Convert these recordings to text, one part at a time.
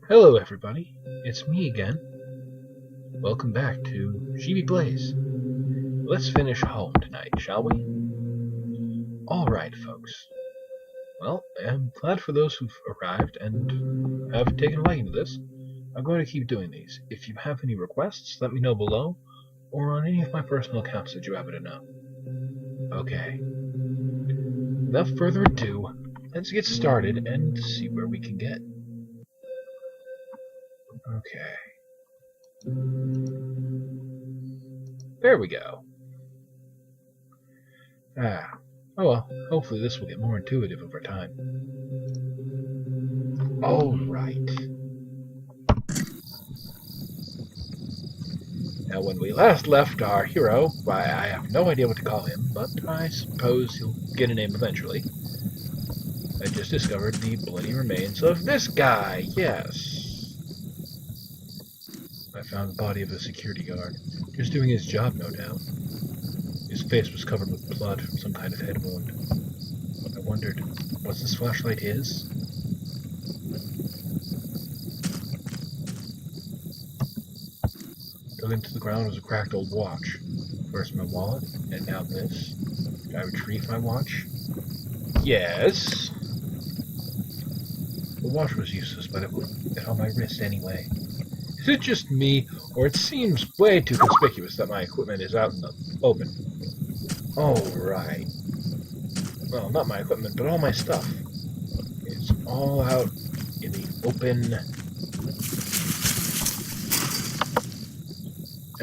Hello everybody, it's me again. Welcome back to Sheepy Playz. Let's finish home tonight, shall we? Alright folks. Well, I'm glad for those who've arrived and have taken a liking to this. I'm going to keep doing these. If you have any requests, let me know below, or on any of my personal accounts that you happen to know. Okay. Without further ado, let's get started and see where we can get. Okay. There we go. Oh well, hopefully this will get more intuitive over time. Alright. Now when we last left our hero, why I have no idea what to call him, but I suppose he'll get a name eventually. I just discovered the bloody remains of this guy, yes. I found the body of a security guard, just doing his job, no doubt. His face was covered with blood from some kind of head wound. I wondered, was this flashlight his? Dug into the ground was a cracked old watch. First my wallet, and now this. Did I retrieve my watch? Yes. The watch was useless, but it was on my wrist anyway. Is it just me, or it seems way too conspicuous that my equipment is out in the open? Alright. Well, not my equipment, but all my stuff. It's all out in the open.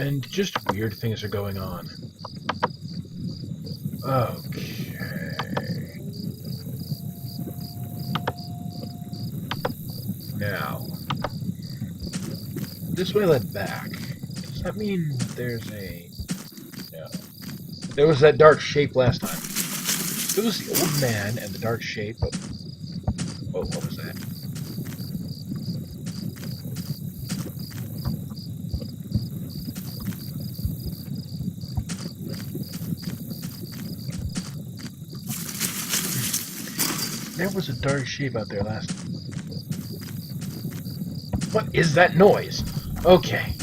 And just weird things are going on. Okay. Now, this way led back. Does that mean there's a... No. There was that dark shape last time. It was the old man and the dark shape of... Oh, what was that? There was a dark shape out there last time. What is that noise? Okay.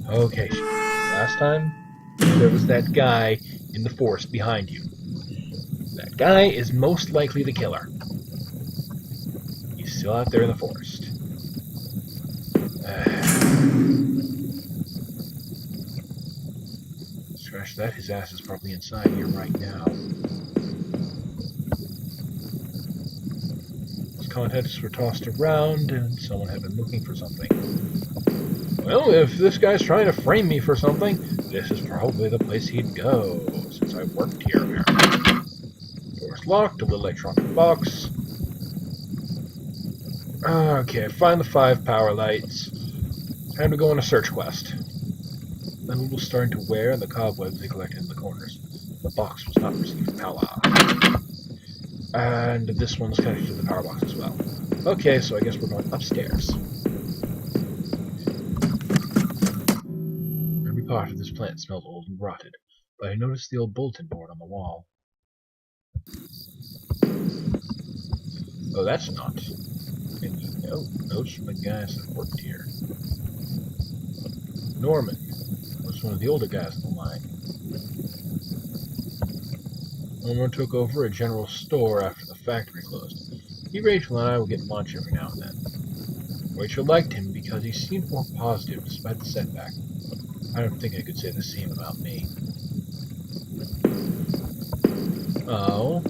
Okay. Last time, there was that guy in the forest behind you. That guy is most likely the killer. He's still out there in the forest. Scratch that, his ass is probably inside here right now. His contents were tossed around, and someone had been looking for something. Well, if this guy's trying to frame me for something, this is probably the place he'd go, since I worked here apparently. Door's locked, a little electronic box. Okay, find the 5 power lights. Time to go on a search quest. The noodles was starting to wear, and the cobwebs they collected in the corners. The box was not receiving power. And this one's connected to the power box as well. Okay, so I guess we're going upstairs. Every part of this plant smelled old and rotted, but I noticed the old bulletin board on the wall. Oh, that's not. And notes from the guys that worked here. Norman was one of the older guys in the line. Norman took over a general store after the factory closed. Rachel and I would get lunch every now and then. Rachel liked him because he seemed more positive despite the setback. I don't think I could say the same about me. Oh,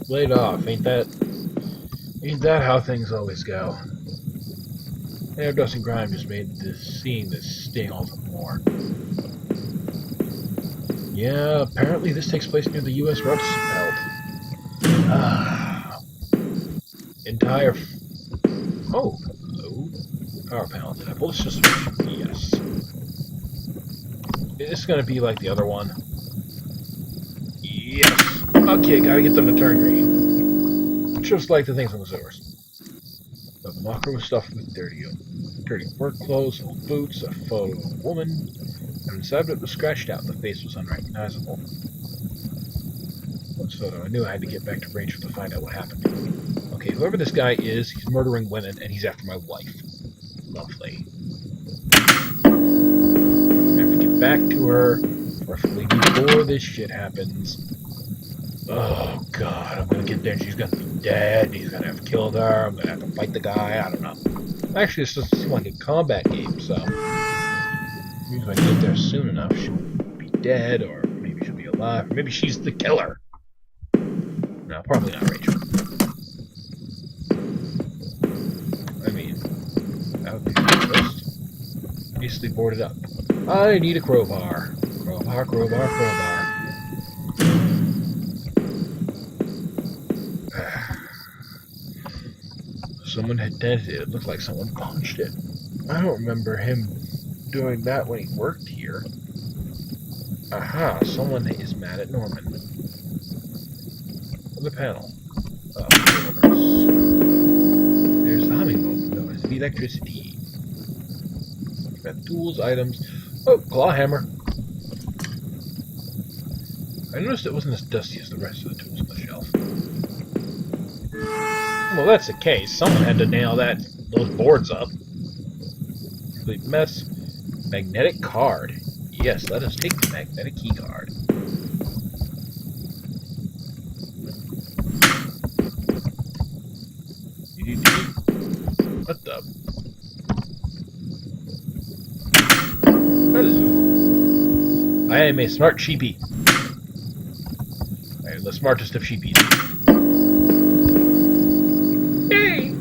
laid off, ain't that how things always go? Air, dust, and grime just made seeing this sting all the more. Yeah, apparently this takes place near the U.S. Rust Belt. Entire... Oh, hello. Power panel. Did I pull this just... Yes. It's gonna be like the other one. Yes. Okay, gotta get them to turn green. Just like the things on the sewers. The locker was stuffed with dirty work clothes, old boots, a photo of a woman, and inside it was scratched out. The face was unrecognizable. This photo, I knew I had to get back to Rachel to find out what happened. Okay, whoever this guy is, he's murdering women, and he's after my wife. Lovely. I have to get back to her, preferably before this shit happens. Oh god, I'm gonna get there and she's gonna be dead, he's gonna have killed her, I'm gonna have to fight the guy, I don't know. Actually, it's just like a combat game, so maybe if I get there soon enough, she'll be dead, or maybe she'll be alive, or maybe she's the killer. No, probably not Rachel. I mean, that would be the first. Easily boarded up. I need a crowbar. Crowbar, crowbar, crowbar. Someone had dented it. It looked like someone punched it. I don't remember him doing that when he worked here. Aha, someone is mad at Norman. On the panel. There's the humming motor. Notice the electricity. You've got tools, items. Oh, claw hammer. I noticed it wasn't as dusty as the rest of the tools on the shelf. Well, that's the case. Someone had to nail those boards up. Complete mess. Magnetic card. Yes, let us take the magnetic key card. What the? Hello. I am a smart sheepy. I am the smartest of sheepies. Yay!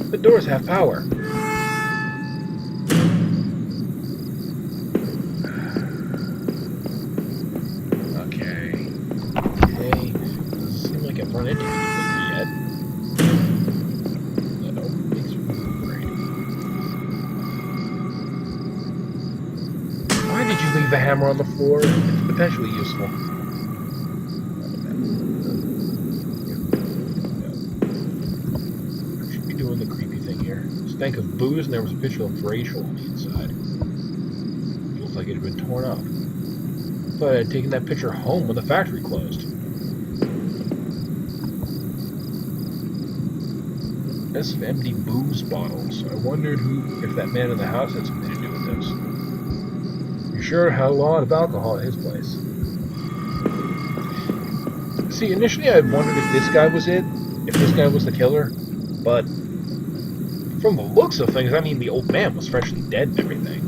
The doors have power. Okay. Doesn't seem like I've run into anybody yet. That makes me great. Why did you leave the hammer on the floor? It's potentially useful. Doing the creepy thing here. Stank of booze, and there was a picture of Rachel on the inside. It looked like it had been torn up. I thought I had taken that picture home when the factory closed. That's some empty booze bottles. I wondered if that man in the house had something to do with this. You sure had a lot of alcohol at his place. See, initially I wondered if this guy was it, if this guy was the killer, but from the looks of things, I mean, the old man was freshly dead and everything.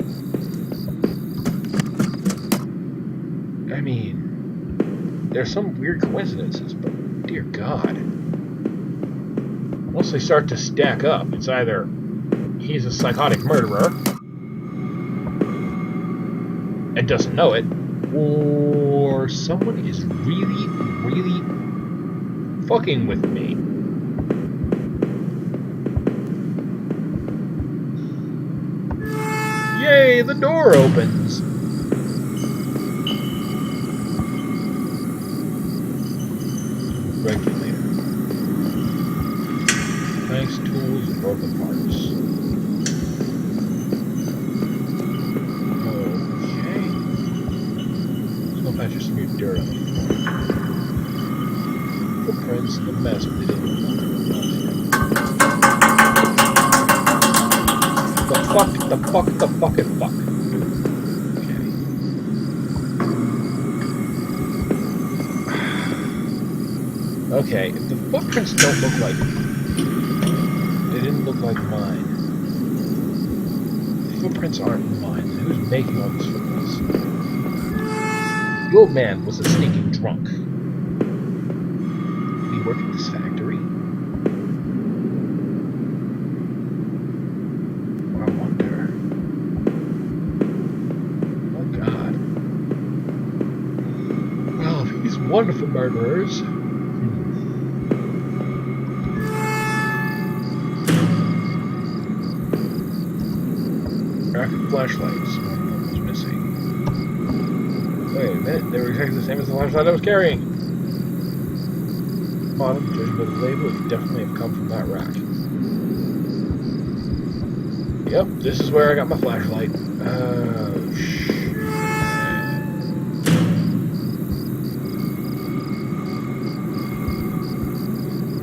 I mean, there's some weird coincidences, but dear God. Once they start to stack up, it's either he's a psychotic murderer and doesn't know it, or someone is really, really fucking with me. Yay, the door opens! Regulator. Planks, tools, and broken parts. Okay. There's no patches of your dirt on the floor. Footprints and the mess, but they didn't look like the fuck. Okay. Okay, if the footprints don't look like they didn't look like mine. The footprints aren't mine. Who's making all these footprints? The old man was a sneaking drunk. Did he work at this factory? I wonder. Oh God. Well, if he's one of the murderers. Graphic flashlights. One of them was missing. Wait a minute, they were exactly the same as the flashlight I was carrying. Bottom, judging by the label, it definitely have come from that rack. Yep, this is where I got my flashlight. Oh, shit.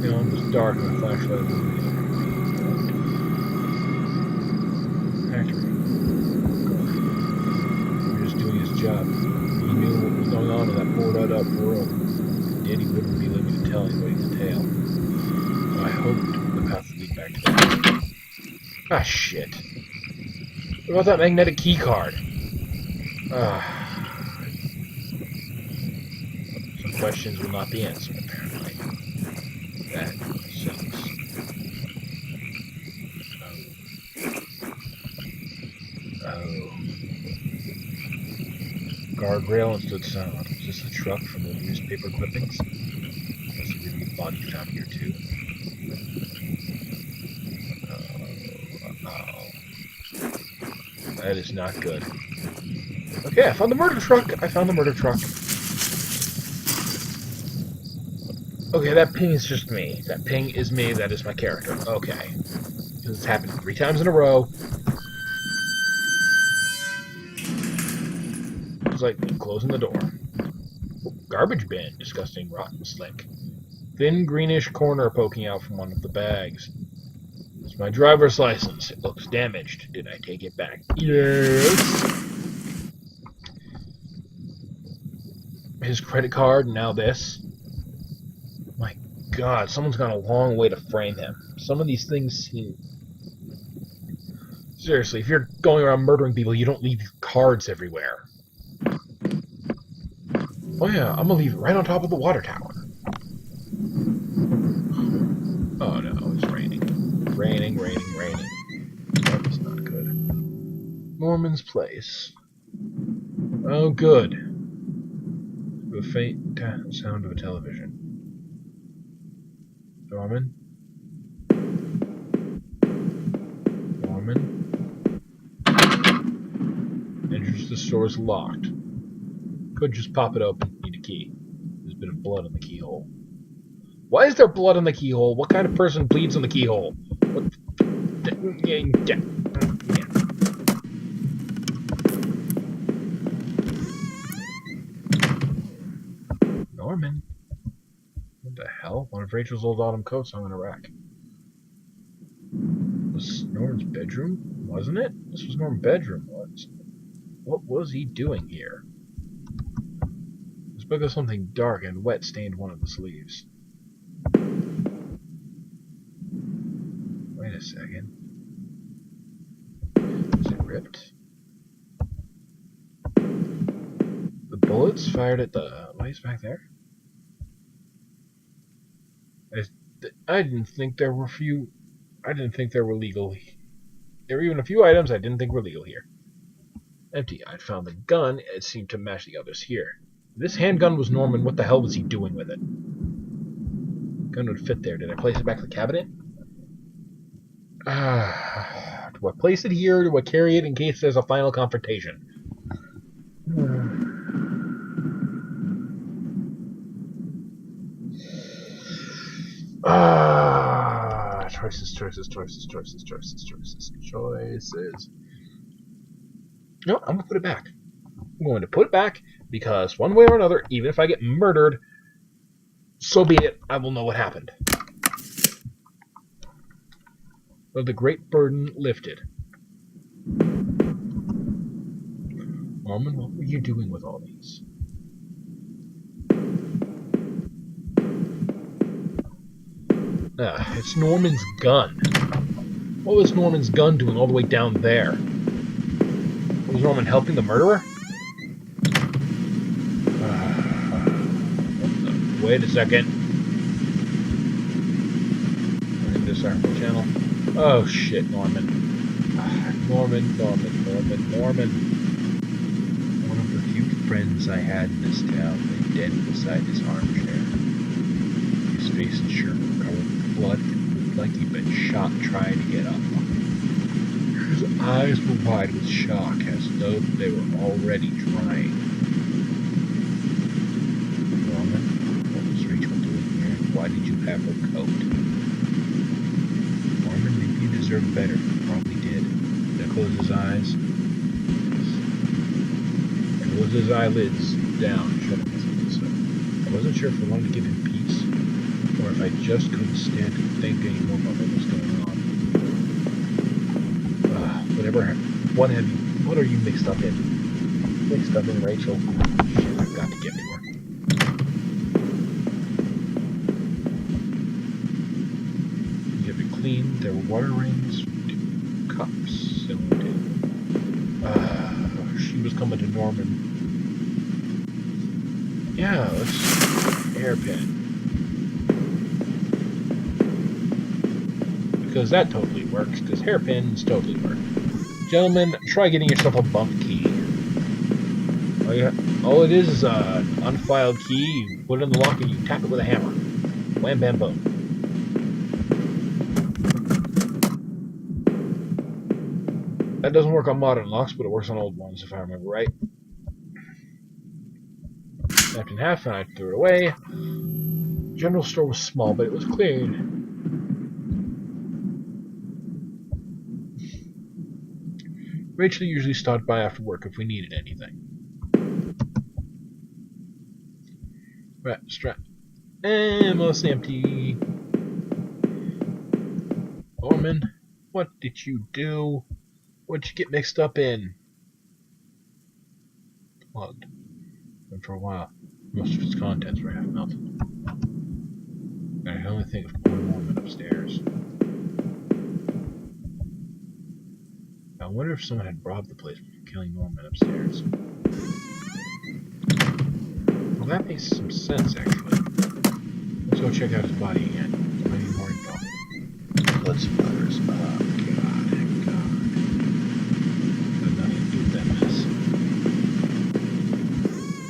You know, it was dark and the flashlight was room. Daddy wouldn't be living to tell anybody the tale. So I hoped the path would lead back to the house. Ah, shit. What about that magnetic key card? Some questions will not be answered, apparently. That sucks. Oh. Guardrail and stood silent. Was this the truck from the newspaper clippings? Was the really body found here too? Oh. That is not good. Okay, I found the murder truck! Okay, that ping is just me. That ping is me, that is my character. Okay. Because it's happened 3 times in a row. It's like closing the door. Garbage bin, disgusting, rotten, slick. Thin greenish corner poking out from one of the bags. It's my driver's license. It looks damaged. Did I take it back? Yes. His credit card, now this. My God, someone's gone a long way to frame him. Some of these things seem... Seriously, if you're going around murdering people, you don't leave cards everywhere. Oh yeah, I'm gonna leave it right on top of the water tower. Oh no, it's raining. Raining. That was not good. Norman's place. Oh, good. The faint sound of a television. Norman? Enters the store is locked. Could just pop it open. Need a key. There's a bit of blood on the keyhole. Why is there blood on the keyhole? What kind of person bleeds on the keyhole? What? Norman? What the hell? One of Rachel's old autumn coats hung in a rack. Was Norman's bedroom? Wasn't it? This was Norman's bedroom once. What was he doing here? This book of something dark and wet stained one of the sleeves. Wait a second. Is it ripped? The bullets fired at the lights back there? I didn't think there were legal. There were even a few items I didn't think were legal here. Empty. I'd found the gun. It seemed to match the others here. If this handgun was Norman, what the hell was he doing with it? Gun would fit there. Did I place it back in the cabinet? Do I place it here? Do I carry it in case there's a final confrontation? Choices. No, I'm going to put it back. I'm going to put it back because one way or another, even if I get murdered, so be it. I will know what happened. But the great burden lifted. Norman, what were you doing with all these? It's Norman's gun. What was Norman's gun doing all the way down there? Was Norman helping the murderer? Wait a second. Into this article channel. Oh shit, Norman. Norman. One of the few friends I had in this town lay dead beside his armchair. His face and shirt were covered with blood and looked like he'd been shot trying to get up. His eyes were wide with shock, as though they were already drying. Norman, what was Rachel doing here? Why did you have her coat? Norman, maybe you deserved better. You probably did. Did I close his eyes? I closed his eyelids down, shutting his eyes up. I wasn't sure if I wanted to give him peace, or if I just couldn't stand to think anymore about what was going on. What are you mixed up in? Mixed up in Rachel. Shit, I've got to get to her. there were water rings, 2 cups, cylinder. She was coming to Norman. Yeah, let's hairpin. Because that totally works, because hairpins totally work. Gentlemen, try getting yourself a bump key. All it is an unfiled key. You put it in the lock and you tap it with a hammer. Wham, bam, boom. That doesn't work on modern locks, but it works on old ones, if I remember right. Snapped in half, and I threw it away. General store was small, but it was clean. Rachel usually stopped by after work if we needed anything. Right, strap. And mostly empty. Norman, what did you do? What'd you get mixed up in? Plugged. And for a while, most of its contents were half melted. I can only think of pouring Norman upstairs. I wonder if someone had robbed the place before killing Norman upstairs. Well, that makes some sense, actually. Let's go check out his body again. I need more info. Blood splatters. Oh, God. Had nothing to do with that mess.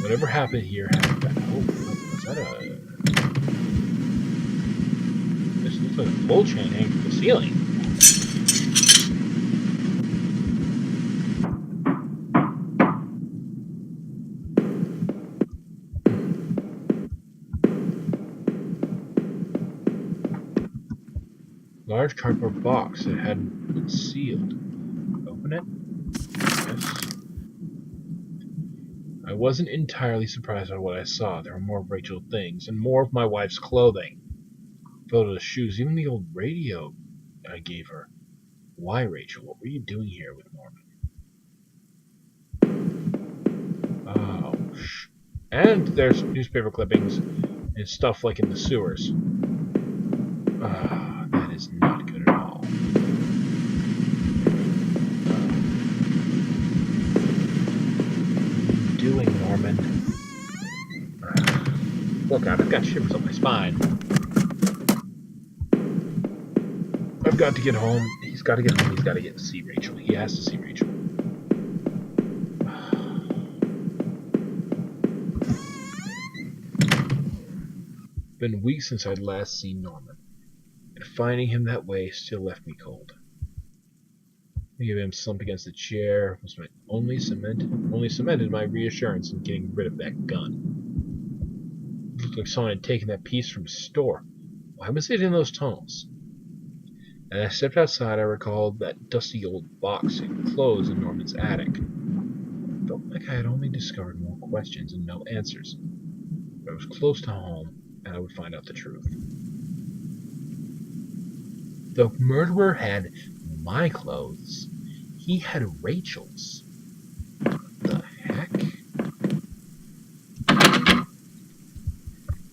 Whatever happened here happened back. Oh, was that a... This looks like a pull chain hanging from the ceiling. Large cardboard box that hadn't been sealed. Open it? Yes. I wasn't entirely surprised by what I saw. There were more of Rachel's things, and more of my wife's clothing. Photos, shoes, even the old radio I gave her. Why, Rachel? What were you doing here with Norman? Oh, and there's newspaper clippings and stuff like in the sewers. That is not good at all. What are you doing, Norman? Look out, I've got shivers on my spine. I've got to get home. He's got to get home. He's got to get to see Rachel. He has to see Rachel. Been weeks since I'd last seen Norman, and finding him that way still left me cold. Thinking of him slump against the chair was only cemented my reassurance in getting rid of that gun. It looked like someone had taken that piece from a store. Why was it in those tunnels? As I stepped outside, I recalled that dusty old box and clothes in Norman's attic. I felt like I had only discovered more questions and no answers. But I was close to home, and I would find out the truth. The murderer had my clothes. He had Rachel's. What the heck?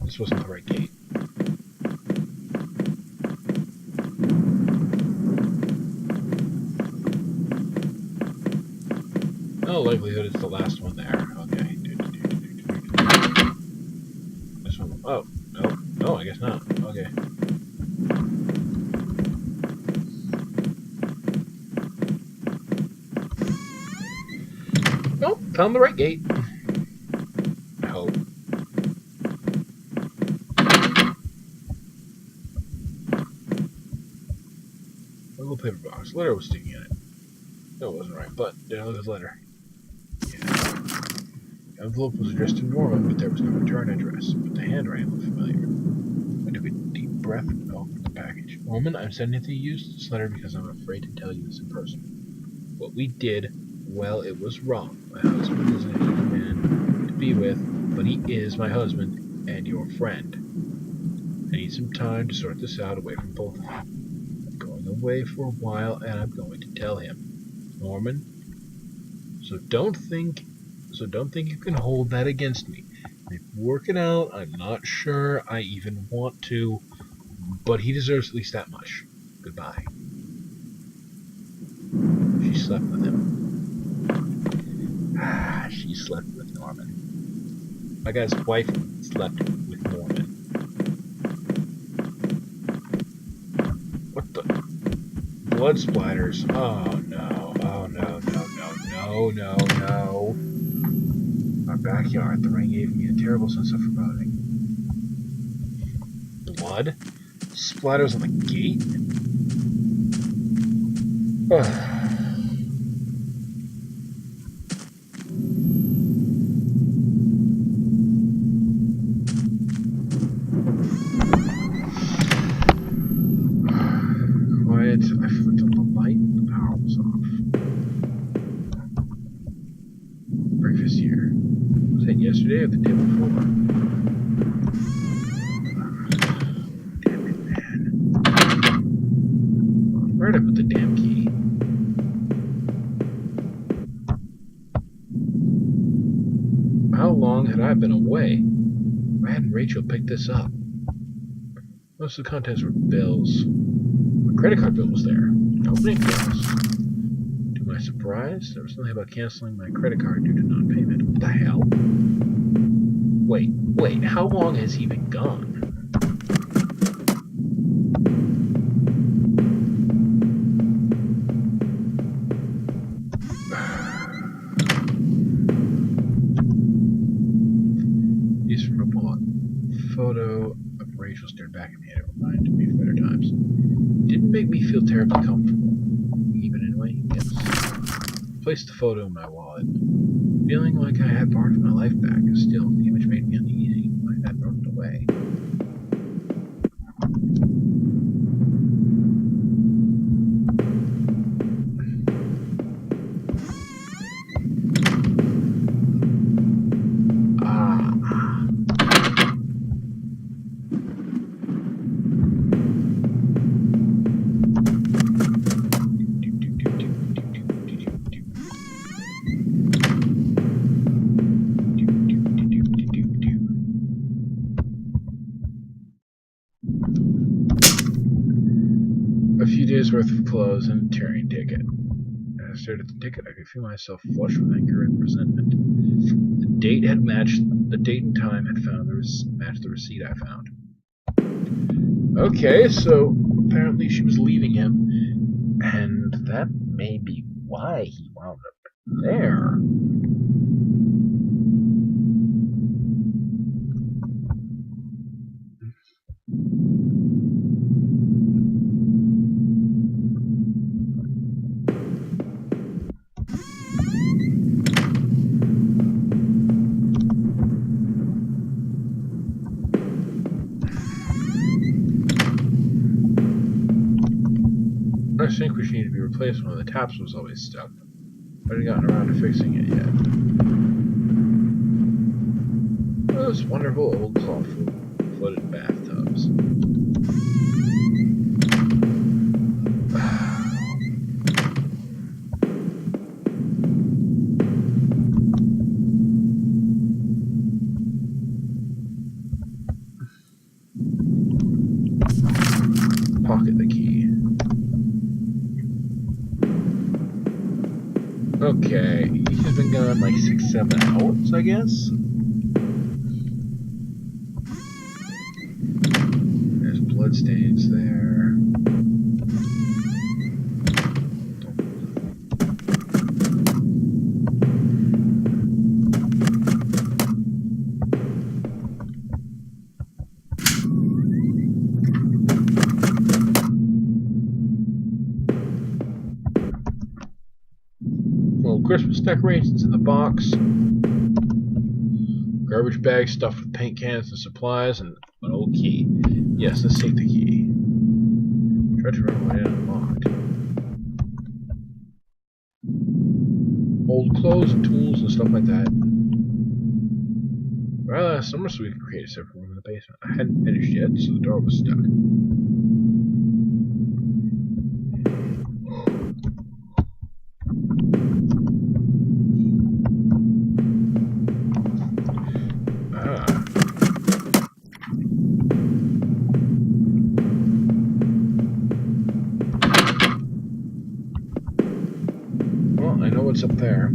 This wasn't the right gate. No likelihood it's the last one there. Okay. This one. Oh, no. No, I guess not. Okay. Nope, found the right gate. I hope. A little paper box. Letter was sticking in it. That wasn't right, but did I look at the letter? The envelope was addressed to Norman, but there was no return address. But the handwriting looked familiar. I took a deep breath and opened the package. Norman, I'm sending it to you this letter because I'm afraid to tell you this in person. What we did, well, it was wrong. My husband isn't an easy man to be with, but he is my husband and your friend. I need some time to sort this out away from both of you. I'm going away for a while, and I'm going to tell him. Norman, so don't think you can hold that against me. If we work it out, I'm not sure I even want to, but he deserves at least that much. Goodbye. she slept with him. She slept with Norman. My guy's wife slept with Norman. What the? Blood splatters. Oh no. Oh no, no, no, no, no, no. My backyard. The rain gave me a terrible sense of foreboding. Blood? Splatters on the gate? Quiet. I flicked on the light. The power was off. Breakfast here. Was it yesterday or the day before? Damn it, man. Where'd I put the damn key? How long had I been away? Why hadn't Rachel picked this up? Most of the contents were bills. My credit card bill was there. Opening bills. To my surprise, there was nothing about canceling my credit card due to non-payment. What the hell? Wait, how long has he been gone? These from a bullet. Photo of Rachel stared back at me and it reminded me of better times. Didn't make me feel terribly comfortable. Even anyway, yes. Placed the photo in my wallet. Feeling like I had part of my life back, still, the image made me uneasy. I had thrown it away. A few days worth of clothes and a touring ticket. As I stared at the ticket, I could feel myself flush with anger and resentment. The date and time had matched the receipt I found. Okay, so apparently she was leaving him, and that may be why he wound up there. I think we should need to be replaced. One of the taps was always stuck. I hadn't gotten around to fixing it yet. Those wonderful old cloth-flooded bathtubs. Pocket the key. Okay, he's been gone like 6-7 hours, I guess. There's bloodstains there. Christmas decorations in the box, garbage bag stuffed with paint cans and supplies, and an old key. Yes, let's take the key. Tried to remember why it unlocked. Old clothes and tools and stuff like that. Well, last summer, so we could create a separate room in the basement. I hadn't finished yet, so the door was stuck. Well, I know what's up there.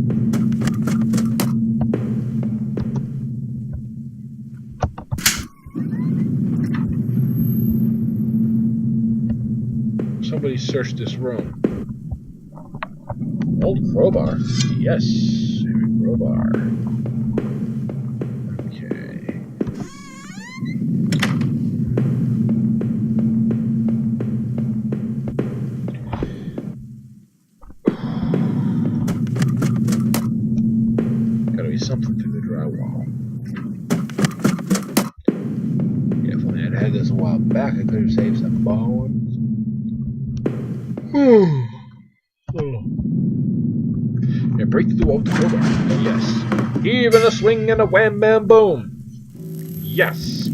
Somebody searched this room. Old crowbar. Yes, crowbar. Okay. Gotta be something through the drywall. Yeah, if only I'd had this a while back, I could have saved some bones. Yeah, break through the wall with the crowbar. Oh, yes. Even a swing and a wham bam boom. Yes.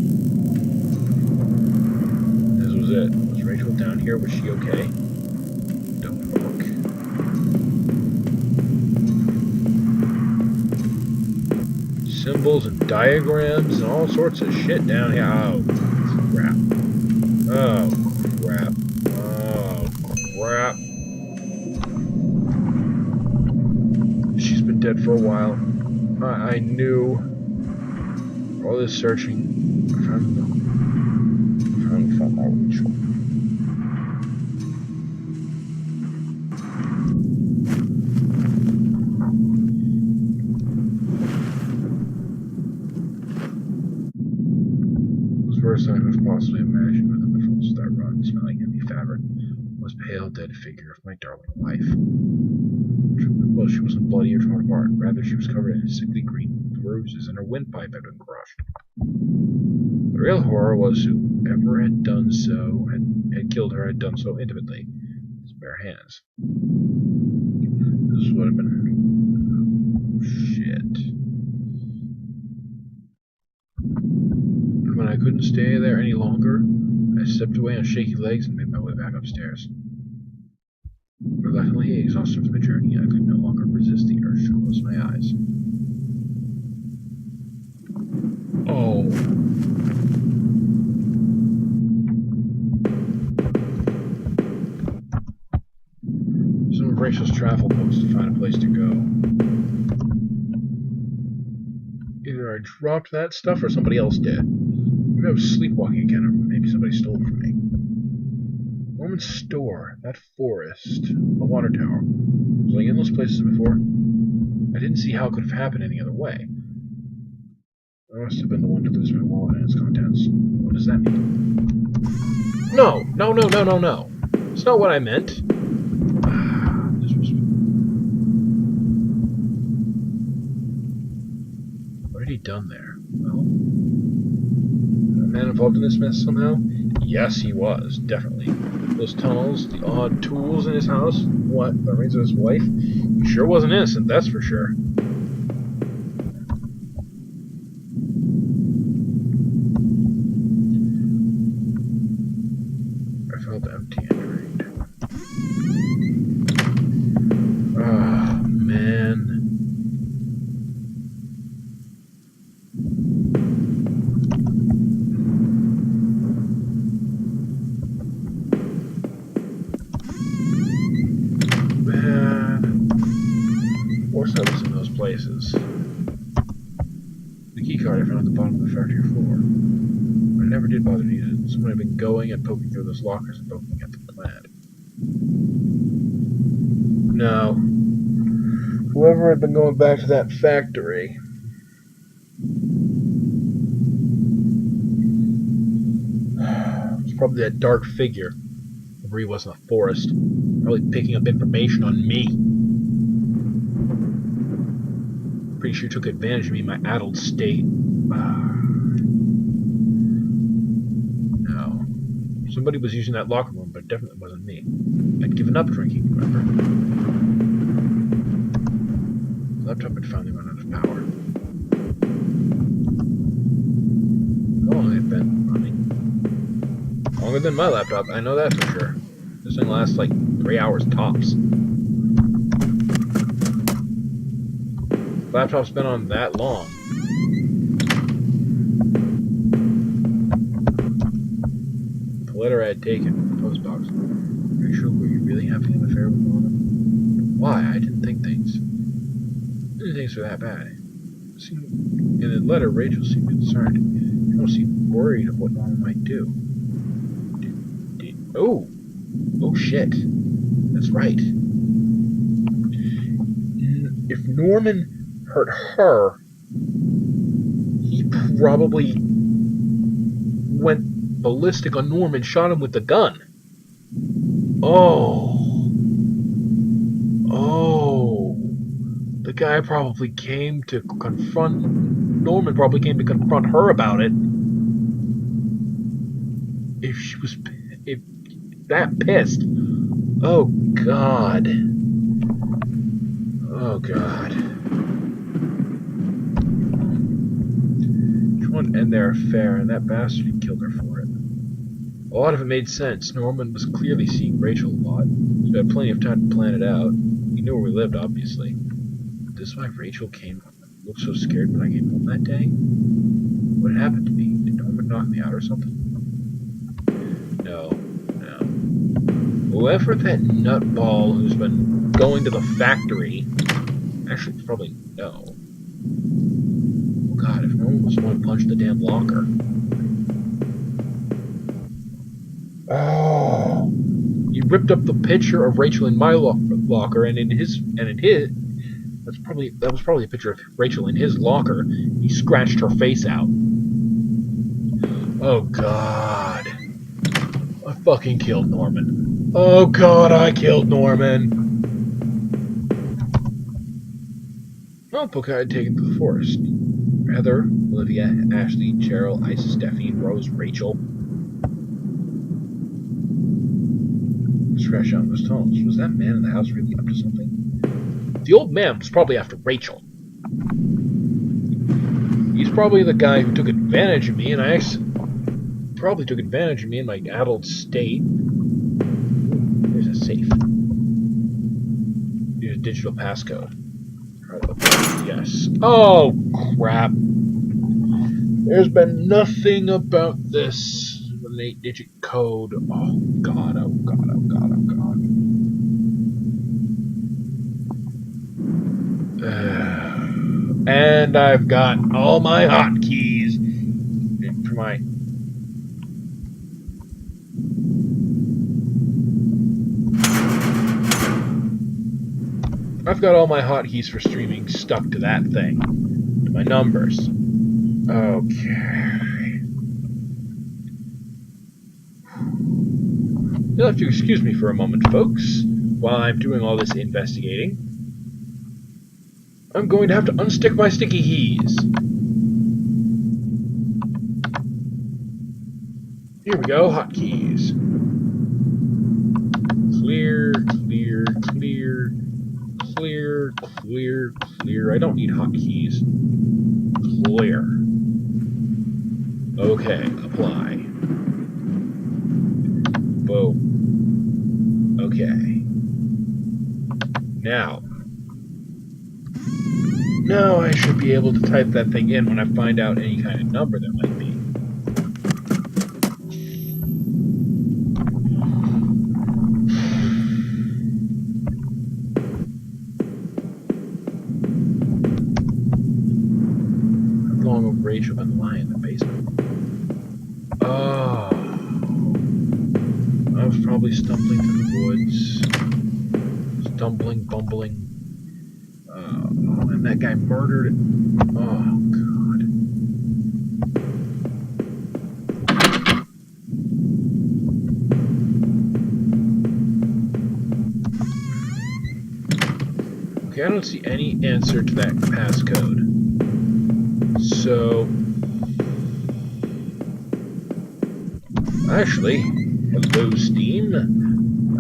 This was it. Was Rachel down here? Was she okay? Don't work. Symbols and diagrams and all sorts of shit down here. Oh, crap. Oh, crap. Oh, crap. She's been dead for a while. I knew. All this searching. I finally found my Rachel. It was worse than I could have possibly imagined within the full start run, smelling heavy fabric, was pale, dead figure of my darling wife. Well, she wasn't bloody or torn apart. Rather, she was covered in sickly green bruises, and her windpipe had been crushed. The real horror was whoever had done so, had killed her, had done so intimately, with his bare hands. This would have been... shit. And when I couldn't stay there any longer, I stepped away on shaky legs and made my way back upstairs. Reluctantly, exhausted from the journey, I could no longer resist the urge to close my eyes. Oh. Some of Rachel's travel books to find a place to go. Either I dropped that stuff or somebody else did. Maybe I was sleepwalking again, or maybe somebody stole it from me. Woman's store, that forest, the water tower. Was I in those places before? I didn't see how it could have happened any other way. I must have been the one to lose my wallet and its contents. What does that mean? No! No, no, no, no, no! It's not what I meant! This was... What had he done there? Well... A man involved in this mess somehow? Yes, he was, definitely. Those tunnels, the odd tools in his house, what, the remains of his wife? He sure wasn't innocent, that's for sure. I felt empty and drained. Ah, man. Places. The keycard I found at the bottom of the factory floor. I never did bother to use it. Someone had been going and poking through those lockers and poking at the plaid. No. Whoever had been going back to that factory. It's probably that dark figure. Where he was in the forest. Probably picking up information on me. Pretty sure took advantage of me in my addled state. No. Somebody was using that locker room, but it definitely wasn't me. I'd given up drinking, remember? The laptop had finally run out of power. How long had it been running? Longer than my laptop, I know that for sure. This thing lasts like 3 hours tops. Laptop's been on that long. The letter I had taken from the post box. Rachel, were you really having an affair with Mona? why. I didn't think things were that bad. In the letter, Rachel seemed concerned. She almost seemed worried of what Norman might do. Oh! Oh shit. That's right. If Norman hurt her, he probably went ballistic on Norman, shot him with the gun. Oh. Oh. The guy probably came to confront... Norman probably came to confront her about it. If she was... If that pissed. Oh, God. Oh, God. She wanted to end their affair, and that bastard had killed her for it. A lot of it made sense. Norman was clearly seeing Rachel a lot, so he had plenty of time to plan it out. He knew where we lived, obviously. This is why Rachel looked so scared when I came home that day? What had happened to me? Did Norman knock me out or something? No. Whoever that nutball who's been going to the factory... Actually, probably no. Oh God, if Norman was the one who punched the damn locker... Oh, he ripped up the picture of Rachel in my locker, and in his that was probably a picture of Rachel in his locker. He scratched her face out. Oh God, I fucking killed Norman. Oh God, I killed Norman. Notebook I had taken to the forest. Heather, Olivia, Ashley, Cheryl, Isis, Stephanie, Rose, Rachel. Scratch out those tunnels. Was that man in the house really up to something? The old man was probably after Rachel. He's probably the guy who took advantage of me, and probably took advantage of me in my adult state. There's a safe. Here's a digital passcode. Yes. Oh, crap. There's been nothing about this with an 8-digit code. Oh, God, oh, God, oh, God, oh, God. And I've got all my hotkeys for my... I've got all my hotkeys for streaming stuck to that thing. To my numbers. Okay. You'll have to excuse me for a moment, folks, while I'm doing all this investigating. I'm going to have to unstick my sticky keys. Here we go, hotkeys. Clear, clear, clear, clear, clear, clear. I don't need hotkeys. Clear. Okay, apply. Boom. Okay. Now I should be able to type that thing in when I find out any kind of number there might be. How long have Rachel been lying in the basement? Oh. I was probably stumbling through the woods. Stumbling, bumbling. And that guy murdered it. Oh, God. Okay, I don't see any answer to that passcode. So... Actually, hello, Steam.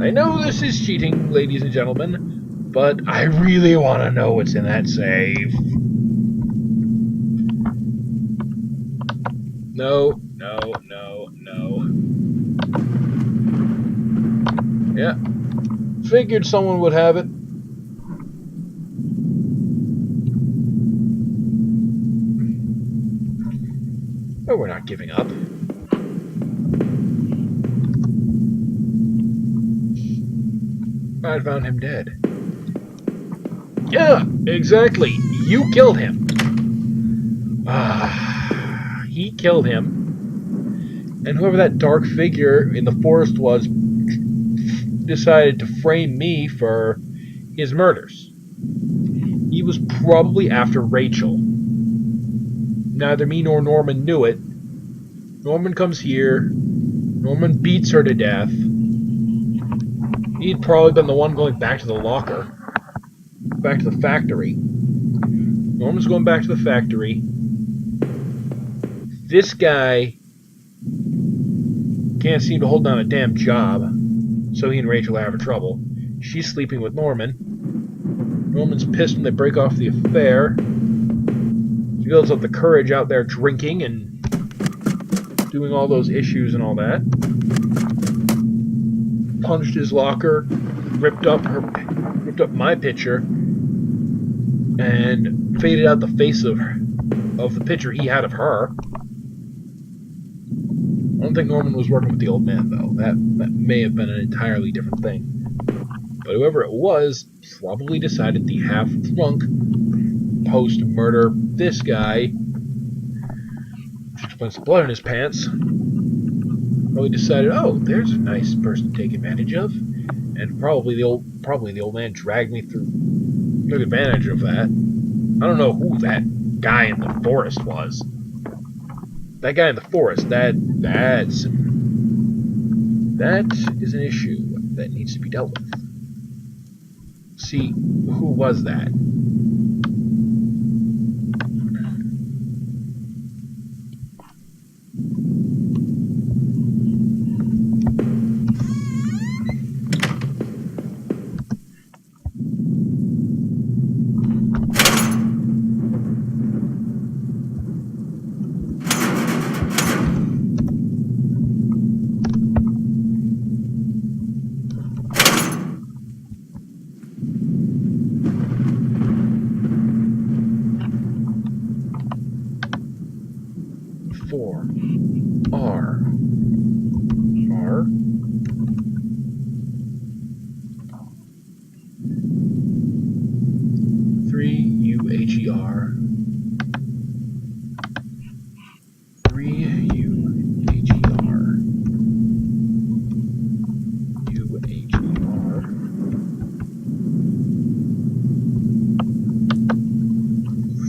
I know this is cheating, ladies and gentlemen. But I really want to know what's in that save. No, no, no, no. Yeah. Figured someone would have it. But we're not giving up. I found him dead. Yeah, exactly. You killed him. He killed him. And whoever that dark figure in the forest was decided to frame me for his murders. He was probably after Rachel. Neither me nor Norman knew it. Norman comes here. Norman beats her to death. He'd probably been the one going back to the locker. Back to the factory. Norman's going back to the factory. This guy can't seem to hold down a damn job. So he and Rachel are having trouble. She's sleeping with Norman. Norman's pissed when they break off the affair. He builds up the courage out there drinking and doing all those issues and all that. Punched his locker, ripped up my picture, and faded out the face of the picture he had of her. I don't think Norman was working with the old man, though. That may have been an entirely different thing. But whoever it was probably decided the half-drunk post-murder this guy, which explains the blood in his pants, probably decided, oh, there's a nice person to take advantage of, and probably the old man dragged me through, took advantage of that. I don't know who that guy in the forest was. That guy in the forest, that is an issue that needs to be dealt with. See, who was that? R 3UHER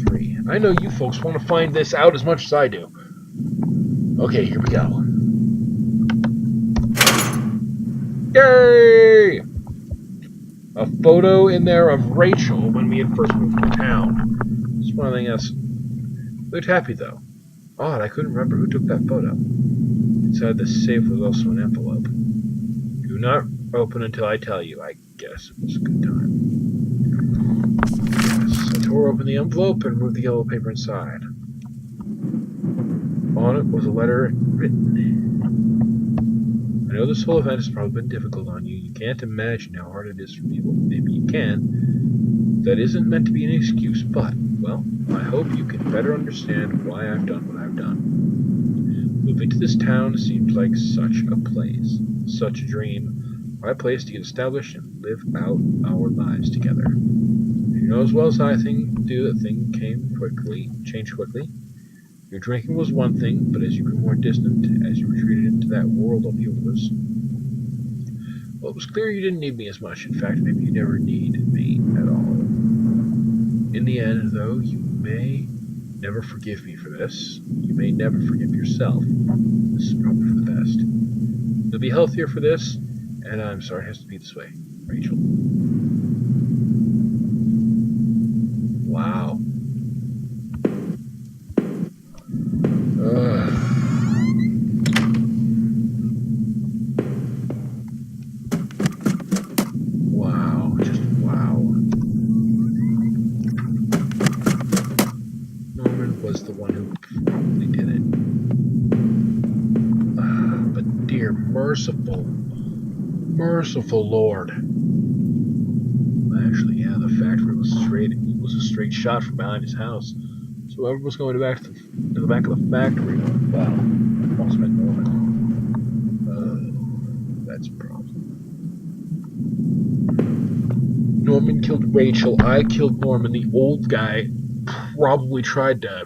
3. I know you folks want to find this out as much as I do. Okay, here we go. Yay! A photo in there of Rachel when we had first moved to town. Just one thing else. Looked happy though. Odd, I couldn't remember who took that photo. Inside the safe was also an envelope. Do not open until I tell you. I guess it was a good time. Yes, I tore open the envelope and removed the yellow paper inside. On it was a letter written. I know this whole event has probably been difficult on you. You can't imagine how hard it is for me. Well, maybe you can. That isn't meant to be an excuse, but, well, I hope you can better understand why I've done what I've done. Moving to this town seems like such a place, such a dream, my place to get established and live out our lives together. You know as well as I do that things changed quickly. Your drinking was one thing, but as you grew more distant, as you retreated into that world of yours, well, it was clear you didn't need me as much. In fact, maybe you never needed me at all. In the end, though, you may never forgive me for this. You may never forgive yourself. This is probably for the best. You'll be healthier for this, and I'm sorry it has to be this way. Rachel. Wow. Wow, just wow. Norman was the one who probably did it. But dear merciful Lord. Actually, yeah, the factory was a straight shot from behind his house. So whoever was going back to the back of the factory, well, must have been Norman. That's a problem. Norman killed Rachel. I killed Norman. The old guy probably tried to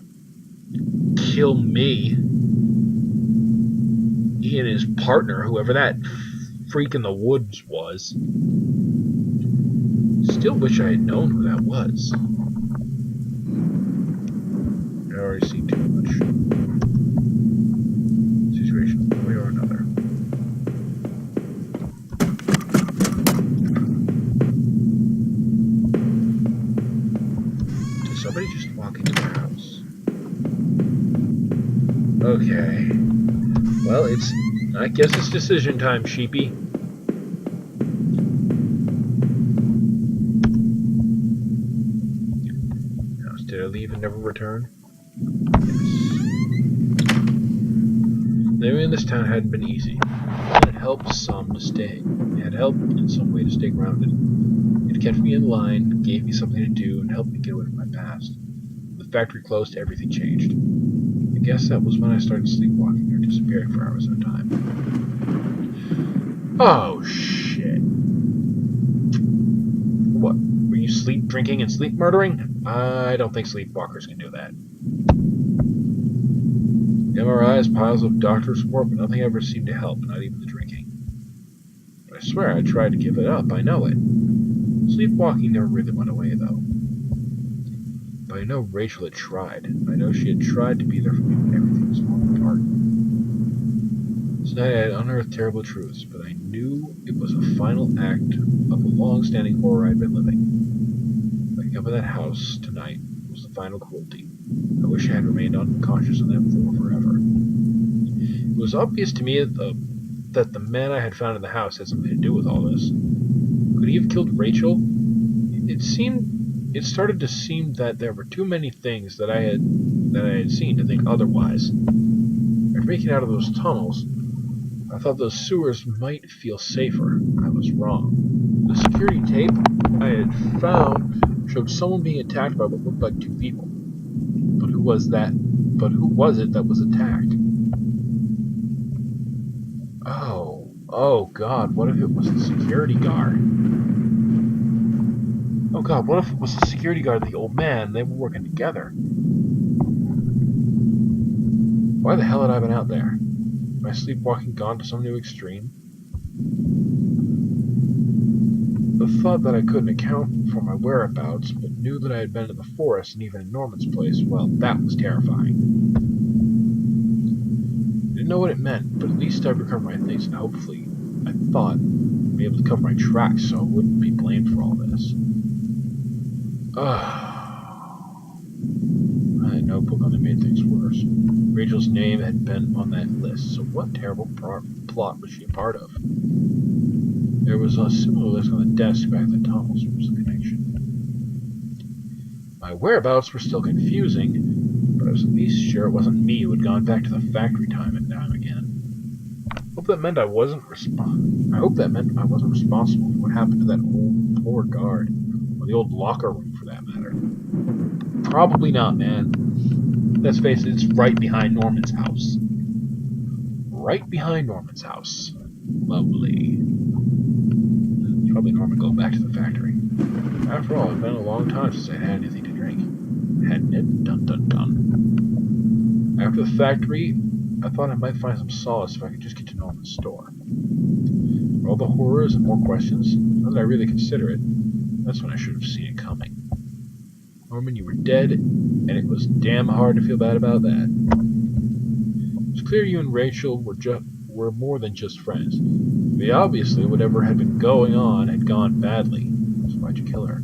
kill me. He and his partner, whoever that freak in the woods was. Still wish I had known who that was. I already seen too much. Situation one way or another. Did somebody just walk into the house? Okay. Well, I guess it's decision time, Sheepy. House, did I leave and never return? Yes. Living in this town hadn't been easy. It had helped some to stay. It had helped in some way to stay grounded. It kept me in line, gave me something to do, and helped me get away from my past. The factory closed, everything changed. I guess that was when I started sleepwalking or disappearing for hours at a time. Oh, shit. What? Were you sleep drinking and sleep murdering? I don't think sleepwalkers can do that. MRIs, piles of doctor's report, but nothing ever seemed to help, not even the drinking. But I swear I tried to give it up, I know it. Sleepwalking never really went away, though. But I know Rachel had tried. I know she had tried to be there for me when everything was falling apart. Tonight I had unearthed terrible truths, but I knew it was a final act of a long-standing horror I'd been living. Waking up in that house tonight was the final cruelty. I wish I had remained unconscious of them for forever. It was obvious to me that the man I had found in the house had something to do with all this. Could he have killed Rachel? It started to seem that there were too many things that I had seen to think otherwise. After making out of those tunnels, I thought those sewers might feel safer. I was wrong. The security tape I had found showed someone being attacked by what looked like two people. But who was that? But who was it that was attacked? Oh God, what if it was the security guard? Oh God, what if it was the security guard and the old man? They were working together. Why the hell had I been out there? My sleepwalking gone to some new extreme? The thought that I couldn't account for my whereabouts, but knew that I had been in the forest and even in Norman's place, well, that was terrifying. Didn't know what it meant, but at least I'd recover my things, and hopefully, I thought, I'd be able to cover my tracks so I wouldn't be blamed for all this. My notebook only made things worse. Rachel's name had been on that list, so what terrible plot was she a part of? There was a similar list on the desk back in the tunnels. What was the connection? My whereabouts were still confusing, but I was at least sure it wasn't me who had gone back to the factory time and time again. I hope that meant I wasn't responsible for what happened to that old poor guard, or the old locker room for that matter. Probably not, man. Let's face it, it's right behind Norman's house. Right behind Norman's house. Lovely. Probably Norman going back to the factory. After all, it's been a long time since I had anything to drink. Hadn't it? Dun dun dun. After the factory, I thought I might find some solace if I could just get to Norman's store. For all the horrors and more questions, now that I really consider it, that's when I should have seen it coming. Norman, you were dead, and it was damn hard to feel bad about that. It was clear you and Rachel were more than just friends. But obviously, whatever had been going on had gone badly. So why'd you kill her?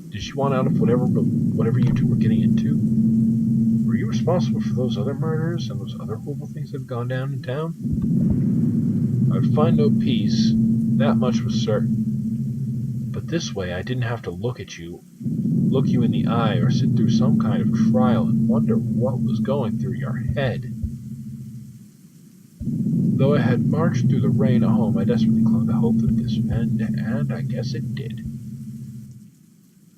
Did she want out of whatever you two were getting into? Were you responsible for those other murders and those other horrible things that had gone down in town? I would find no peace, that much was certain. But this way I didn't have to look you in the eye, or sit through some kind of trial and wonder what was going through your head. Though I had marched through the rain at home, I desperately clung to hope that this would end, and I guess it did.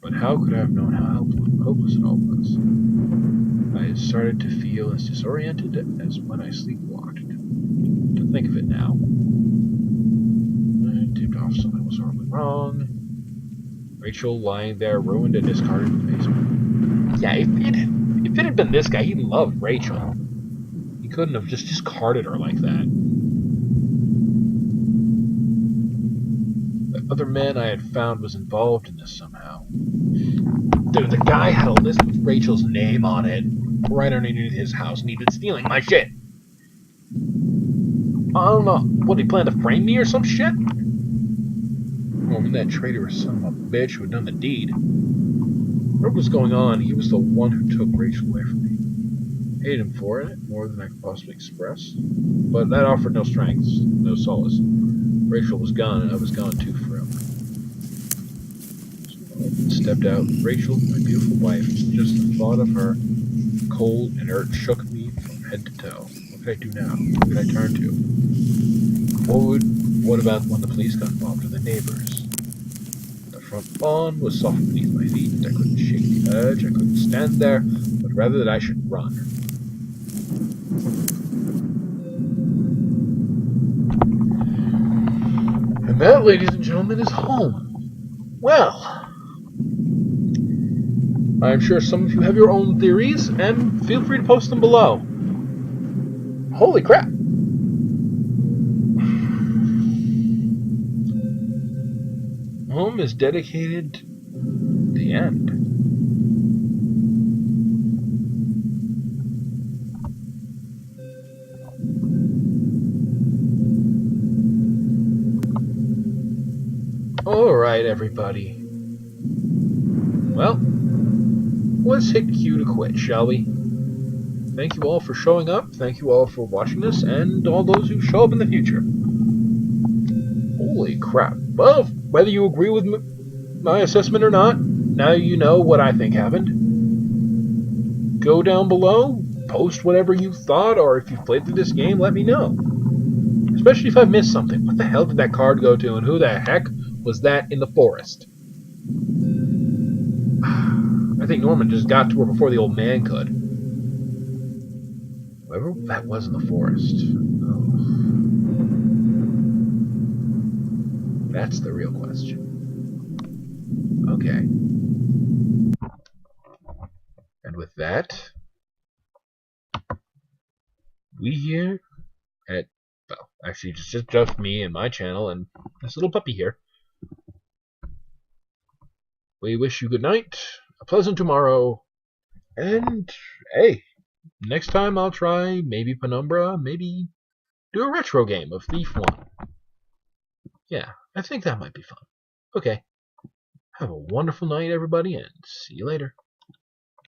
But how could I have known how hopeless it all was? I had started to feel as disoriented as when I sleepwalked. To think of it now. I tipped off something was horribly wrong. Rachel lying there, ruined and discarded in the basement. Yeah, if it had been this guy, he loved Rachel. He couldn't have just discarded her like that. The other man I had found was involved in this somehow. Dude, the guy had a list with Rachel's name on it right underneath his house, and he'd been stealing my shit. I don't know. What, he planned to frame me or some shit? Norman, that traitorous son of a bitch who had done the deed. What was going on? He was the one who took Rachel away from me. Hated him for it, more than I could possibly express. But that offered no strength, no solace. Rachel was gone, and I was gone too forever. So I stepped out. Rachel, my beautiful wife. Just the thought of her, cold and inert, shook me from head to toe. What could I do now? Who could I turn to? What about when the police got involved, or the neighbors? The front lawn was soft beneath my feet. I couldn't shake the urge. I couldn't stand there, but rather that I should run. And that, ladies and gentlemen, is home. Well, I'm sure some of you have your own theories, and feel free to post them below. Holy crap! Home is dedicated to the end. Alright, everybody. Well, let's hit Q to quit, shall we? Thank you all for showing up, thank you all for watching this, and all those who show up in the future. Holy crap. Well, whether you agree with my assessment or not, now you know what I think happened. Go down below, post whatever you thought, or if you've played through this game, let me know. Especially if I missed something. What the hell did that card go to, and who the heck was that in the forest? I think Norman just got to her before the old man could. Whoever that was in the forest. Oh. That's the real question. Okay. And with that, we here at, well, actually just me and my channel and this little puppy here. We wish you good night, a pleasant tomorrow, and hey, next time I'll try maybe Penumbra, maybe do a retro game of Thief 1. Yeah, I think that might be fun. Okay. Have a wonderful night, everybody, and see you later.